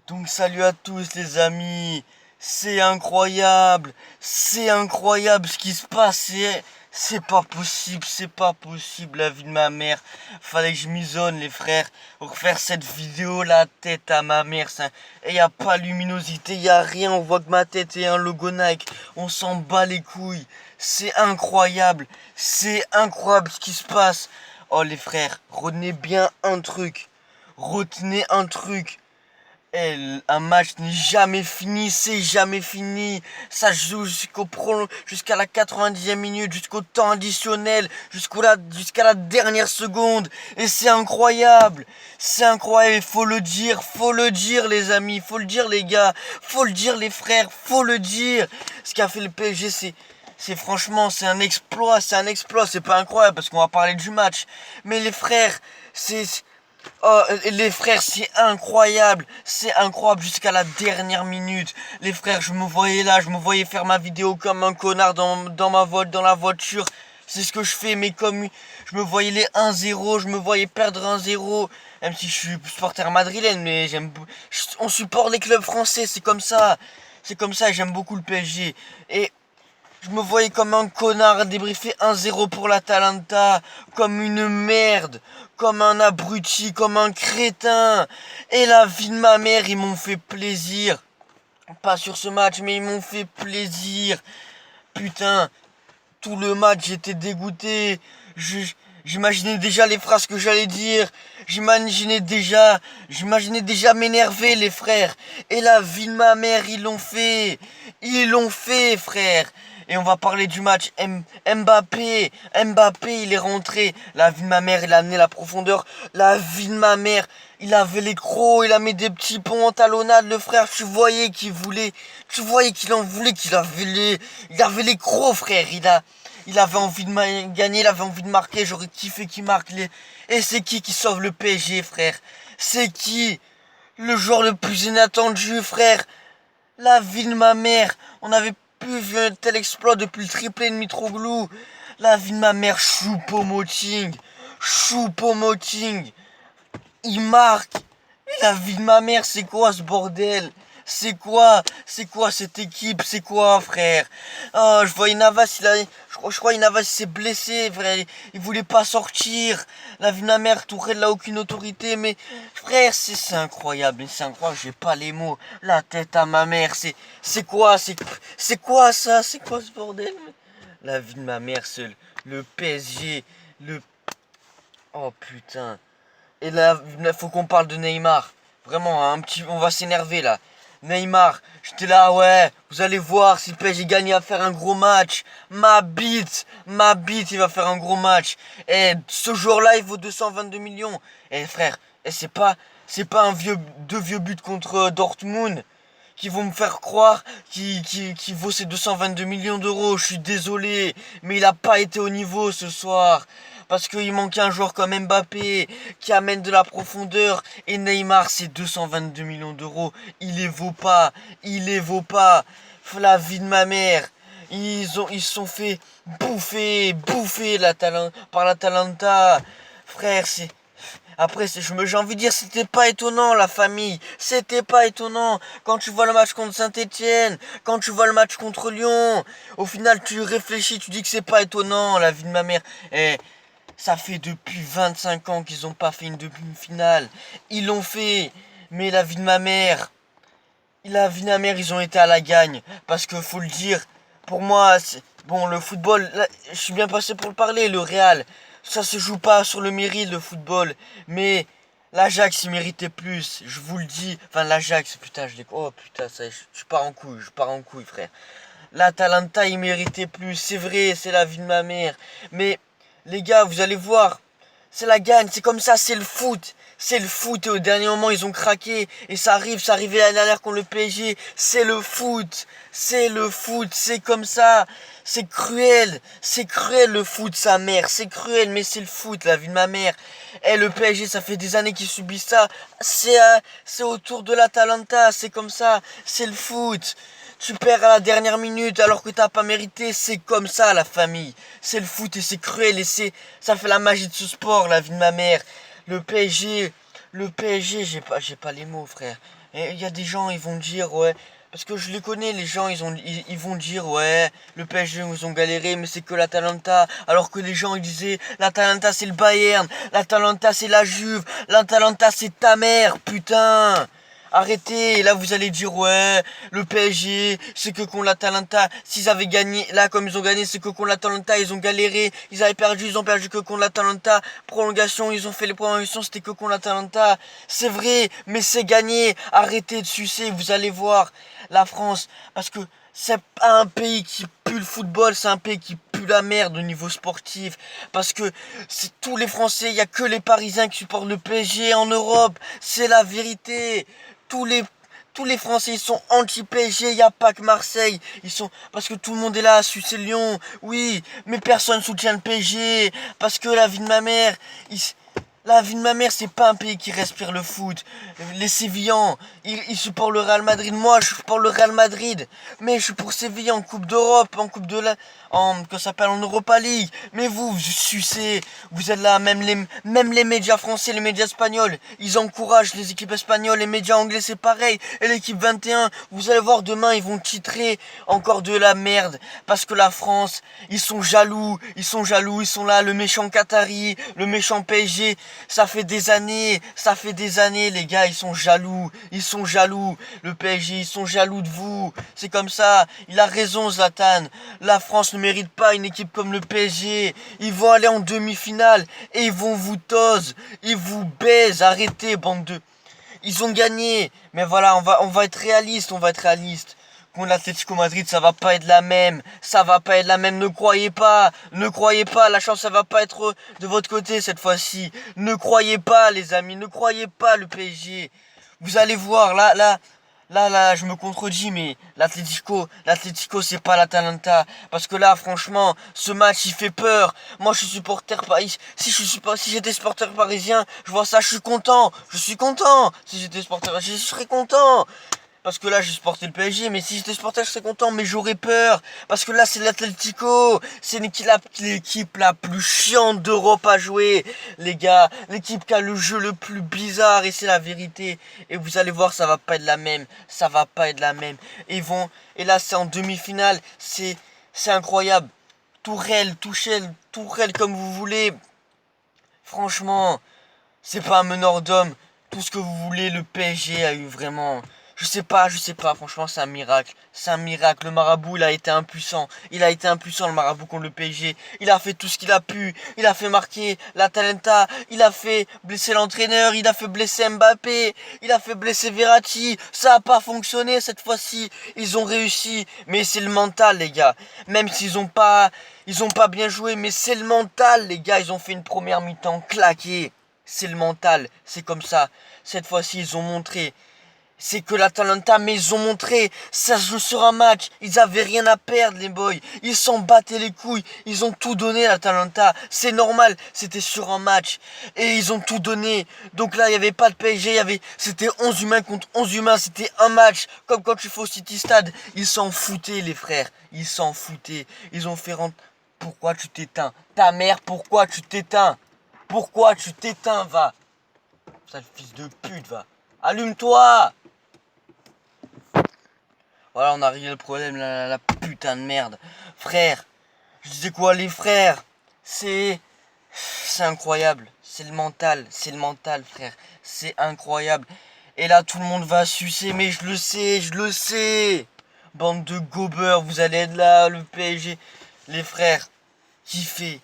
Donc salut à tous les amis, c'est incroyable ce qui se passe, c'est pas possible la vie de ma mère. Fallait que je m'isole les frères pour faire cette vidéo, la tête à ma mère. Et y a pas de luminosité, y a rien, on voit que ma tête est un logo Nike, on s'en bat les couilles. C'est incroyable ce qui se passe. Oh les frères, retenez un truc. Un match n'est jamais fini, c'est jamais fini. Ça se joue jusqu'à la 90e minute, jusqu'au temps additionnel, jusqu'à la dernière seconde. Et c'est incroyable, faut le dire les amis, faut le dire les gars, faut le dire les frères, faut le dire. Ce qu'a fait le PSG, c'est franchement, c'est un exploit, c'est pas incroyable parce qu'on va parler du match. Mais les frères, c'est Oh, les frères, c'est incroyable jusqu'à la dernière minute. Les frères, je me voyais là, je me voyais faire ma vidéo comme un connard dans la voiture. C'est ce que je fais, mais comme je me voyais les 1-0, je me voyais perdre 1-0. Même si je suis supporter madrilène, mais on supporte les clubs français, c'est comme ça. C'est comme ça, j'aime beaucoup le PSG. Et je me voyais comme un connard débriefer 1-0 pour l'Atalanta, comme une merde, comme un abruti, comme un crétin. Et la vie de ma mère, ils m'ont fait plaisir. Pas sur ce match, mais ils m'ont fait plaisir. Putain, tout le match, j'étais dégoûté. J'imaginais déjà les phrases que j'allais dire. J'imaginais déjà m'énerver, les frères. Et la vie de ma mère, ils l'ont fait. Ils l'ont fait, frère. Et on va parler du match. Mbappé, il est rentré. La vie de ma mère, il a amené la profondeur. La vie de ma mère, il avait les crocs, il a mis des petits ponts en talonnade, le frère. Tu voyais qu'il en voulait, il avait les crocs, frère. Il avait envie de gagner, il avait envie de marquer. J'aurais kiffé qu'il marque. Et c'est qui sauve le PSG, frère? C'est qui? Le joueur le plus inattendu, frère. La vie de ma mère. On avait plus vu un tel exploit depuis le triplé de Mitroglou. La vie de ma mère, Choupo-Moting. Choupo-Moting. Il marque. Et la vie de ma mère, c'est quoi ce bordel? C'est quoi cette équipe? C'est quoi, frère? Oh, je vois Navas, je crois Navas s'est blessé, frère. Il voulait pas sortir. La vie de ma mère, Tourelle n'a aucune autorité, mais frère, c'est incroyable, j'ai pas les mots. La tête à ma mère, c'est quoi ça? C'est quoi ce bordel? La vie de ma mère, le PSG, le, oh putain. Et là, il faut qu'on parle de Neymar. Vraiment, on va s'énerver là. Neymar, j'étais là, ouais, vous allez voir si le PSG gagne à faire un gros match. Ma bite, il va faire un gros match. Et ce jour-là, il vaut 222 millions. Et frère, et c'est pas deux vieux buts contre Dortmund qui vont me faire croire qu'il vaut ces 222 millions d'euros. Je suis désolé, mais il a pas été au niveau ce soir. Parce qu'il manque un joueur comme Mbappé qui amène de la profondeur. Et Neymar, c'est 222 millions d'euros. Il les vaut pas. Il les vaut pas. La vie de ma mère. Ils se sont fait bouffer par l'Atalanta. Frère, après, j'ai envie de dire, c'était pas étonnant, la famille. C'était pas étonnant. Quand tu vois le match contre Saint-Etienne, quand tu vois le match contre Lyon, au final, tu réfléchis, tu dis que c'est pas étonnant, la vie de ma mère. Et ça fait depuis 25 ans qu'ils ont pas fait une demi-finale. Ils l'ont fait. Mais la vie de ma mère, ils ont été à la gagne. Parce que, faut le dire, pour moi, bon, le football, là, je suis bien passé pour le parler, le Real. Ça se joue pas sur le mérite, le football. Mais l'Ajax, il méritait plus. Je vous le dis. Enfin, l'Ajax, putain, oh putain, je pars en couille, frère. L'Atalanta, il méritait plus. C'est vrai, c'est la vie de ma mère. Mais, les gars, vous allez voir. C'est la gagne, c'est comme ça, c'est le foot. C'est le foot et au dernier moment ils ont craqué et ça arrivait l'année dernière contre le PSG. C'est le foot, c'est comme ça. C'est cruel le foot, sa mère. C'est cruel, mais c'est le foot, la vie de ma mère. Et le PSG, ça fait des années qu'ils subissent ça. C'est autour de l'Atalanta, c'est comme ça. C'est le foot. Tu perds à la dernière minute alors que t'as pas mérité, c'est comme ça la famille. C'est le foot et c'est cruel et ça fait la magie de ce sport, la vie de ma mère. Le PSG, Le PSG, j'ai pas les mots, frère. Et il y a des gens, ils vont dire, ouais. Parce que je les connais, les gens, ils vont dire, ouais, le PSG, ils ont galéré, mais c'est que l'Atalanta. Alors que les gens, ils disaient, l'Atalanta, c'est le Bayern. L'Atalanta, c'est la Juve. L'Atalanta, c'est ta mère, putain. Arrêtez, et là vous allez dire ouais, le PSG, c'est que contre l'Atalanta, s'ils avaient gagné, là comme ils ont gagné, c'est que contre l'Atalanta, ils ont galéré, ils ont perdu que contre l'Atalanta, prolongation, ils ont fait les prolongations, c'était que contre l'Atalanta, c'est vrai, mais c'est gagné, arrêtez de sucer, vous allez voir, la France, parce que c'est pas un pays qui pue le football, c'est un pays qui pue la merde au niveau sportif. Parce que c'est tous les Français, il y a que les Parisiens qui supportent le PSG en Europe. C'est la vérité. Tous les tous les Français ils sont anti-PSG, il n'y a pas que Marseille. Ils sont parce que tout le monde est là à sucer Lyon. Oui, mais personne soutient le PSG parce que la vie de ma mère, la vie de ma mère, c'est pas un pays qui respire le foot. Les Sévillans, ils supportent le Real Madrid. Moi, je supporte le Real Madrid. Mais je suis pour Séville en Coupe d'Europe, en Coupe de la, que ça s'appelle en Europa League. Mais vous sucez. Vous êtes là, même les médias français, les médias espagnols, ils encouragent les équipes espagnoles. Les médias anglais, c'est pareil. Et l'équipe 21, vous allez voir demain, ils vont titrer encore de la merde. Parce que la France, ils sont jaloux. Ils sont jaloux. Ils sont là, le méchant Qatari, le méchant PSG. Ça fait des années, les gars, ils sont jaloux, le PSG, ils sont jaloux de vous, c'est comme ça, il a raison Zlatan, la France ne mérite pas une équipe comme le PSG, ils vont aller en demi-finale, et ils vont vous tose, ils vous baisent, arrêtez, bande de... Ils ont gagné, mais voilà, on va être réaliste, contre l'Atlético Madrid, ça va pas être la même. Ça va pas être la même. Ne croyez pas. Ne croyez pas. La chance, ça va pas être de votre côté cette fois-ci. Ne croyez pas, les amis. Ne croyez pas le PSG. Vous allez voir. Là, je me contredis, mais l'Atlético, c'est pas l'Atalanta. Parce que là, franchement, ce match, il fait peur. Moi, je suis supporter parisien. Si j'étais supporter parisien, je vois ça, je suis content. Je suis content. Si j'étais supporter, je serais content. Parce que là, j'ai supporté le PSG, mais si j'étais supporter, je serais content, mais j'aurais peur. Parce que là, c'est l'Atlético. C'est l'équipe la plus chiante d'Europe à jouer, les gars. L'équipe qui a le jeu le plus bizarre, et c'est la vérité. Et vous allez voir, ça va pas être la même. Ça va pas être la même. Et là, c'est en demi-finale. C'est incroyable. Tourelle, comme vous voulez. Franchement, c'est pas un meneur d'homme. Tout ce que vous voulez, le PSG a eu vraiment... je sais pas, franchement, c'est un miracle. C'est un miracle. Le marabout, il a été impuissant. Il a été impuissant, le marabout, contre le PSG. Il a fait tout ce qu'il a pu. Il a fait marquer l'Atalanta. Il a fait blesser l'entraîneur. Il a fait blesser Mbappé. Il a fait blesser Verratti. Ça a pas fonctionné cette fois-ci. Ils ont réussi. Mais c'est le mental, les gars. Même s'ils ils ont pas bien joué, mais c'est le mental, les gars. Ils ont fait une première mi-temps claquée. C'est le mental. C'est comme ça. Cette fois-ci, ils ont montré. C'est que l'Atalanta, mais ils ont montré, ça se joue sur un match, ils avaient rien à perdre les boys, ils s'en battaient les couilles, ils ont tout donné l'Atalanta, c'est normal, c'était sur un match, et ils ont tout donné, donc là il n'y avait pas de PSG, c'était 11 humains contre 11 humains, c'était un match, comme quand tu fais au City Stade, ils s'en foutaient les frères, ils s'en foutaient, ils ont fait rentrer, pourquoi tu t'éteins, ta mère, pourquoi tu t'éteins, va, sale fils de pute, va, allume-toi. Voilà, on a réglé le problème, la putain de merde. Frère, je disais quoi, les frères, c'est incroyable. C'est le mental, frère. C'est incroyable. Et là, tout le monde va sucer, mais je le sais. Bande de gobeurs, vous allez être là, le PSG. Les frères, kiffez,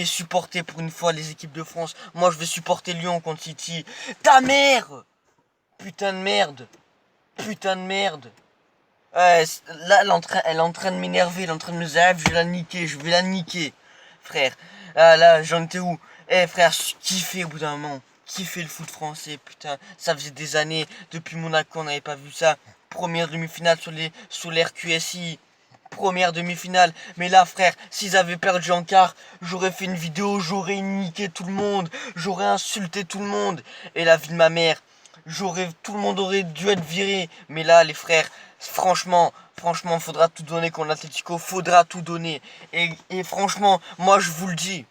supporter pour une fois les équipes de France. Moi, je vais supporter Lyon contre City. Ta mère! Putain de merde. Putain de merde. Ouais, là, elle est en train de m'énerver, elle est en train de me dire, je vais la niquer, frère. Là, j'en étais où? Frère, kiffez au bout d'un moment. Kiffez le foot français, putain. Ça faisait des années, depuis Monaco, on n'avait pas vu ça. Première demi-finale sur l'RQSI. Première demi-finale. Mais là, frère, s'ils avaient perdu en quart, j'aurais fait une vidéo, j'aurais niqué tout le monde, j'aurais insulté tout le monde. Et la vie de ma mère, tout le monde aurait dû être viré. Mais là, les frères, franchement, faudra tout donner contre l'Atlético, faudra tout donner. Et franchement, moi je vous le dis,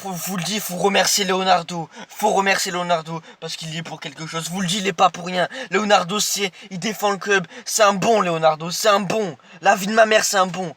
vous le dis, faut remercier Leonardo. Faut remercier Leonardo parce qu'il y est pour quelque chose. Vous le dites, il est pas pour rien. Leonardo, il défend le club. C'est un bon, Leonardo. C'est un bon. La vie de ma mère, c'est un bon.